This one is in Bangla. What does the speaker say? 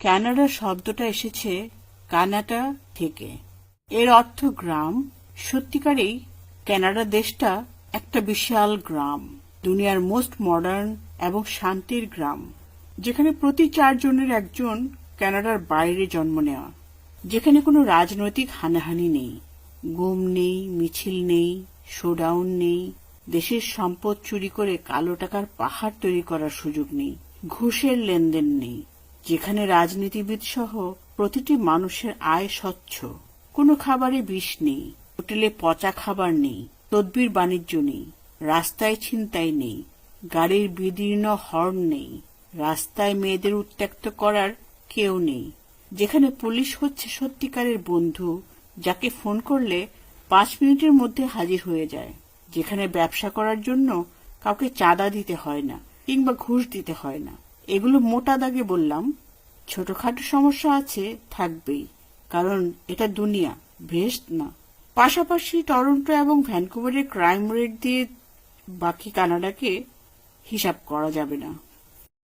কানাডা শব্দটা এসেছে কানাডা থেকে। এর অর্থ গ্রাম। সত্যিকারেই কানাডা দেশটা একটা বিশাল গ্রাম, দুনিয়ার মোস্ট মডার্ন এবং শান্তির গ্রাম, যেখানে প্রতি 4 জনের একজন কানাডার বাইরে জন্ম নেওয়া, যেখানে কোনো রাজনৈতিক হানাহানি নেই, গুম নেই, মিছিল নেই, শোডাউন নেই, দেশের সম্পদ চুরি করে কালো টাকার পাহাড় তৈরি করার সুযোগ নেই, ঘুষের লেনদেন নেই, যেখানে রাজনীতিবিদ সহ প্রতিটি মানুষের আয় স্বচ্ছ, কোনো খাবারে বিষ নেই, হোটেলে পচা খাবার নেই, তদবির বাণিজ্য নেই, রাস্তায় ছিনতাই নেই, গাড়ির বিদীর্ণ হর্ন নেই, রাস্তায় মেয়েদের উত্ত্যক্ত করার কেউ নেই, যেখানে পুলিশ হচ্ছে সত্যিকারের বন্ধু, যাকে ফোন করলে 5 মিনিটের মধ্যে হাজির হয়ে যায়, যেখানে ব্যবসা করার জন্য কাউকে চাঁদা দিতে হয় না কিংবা ঘুষ দিতে হয় না। এগুলো মোটা দাগে বললাম। ছোটখাটো সমস্যা আছে, থাকবেই, কারণ এটা দুনিয়া, ভেস্ট না। পাশাপাশি টরন্টো এবং ভ্যানকুভারের ক্রাইম রেট দিয়ে বাকি কানাডাকে হিসাব করা যাবে না।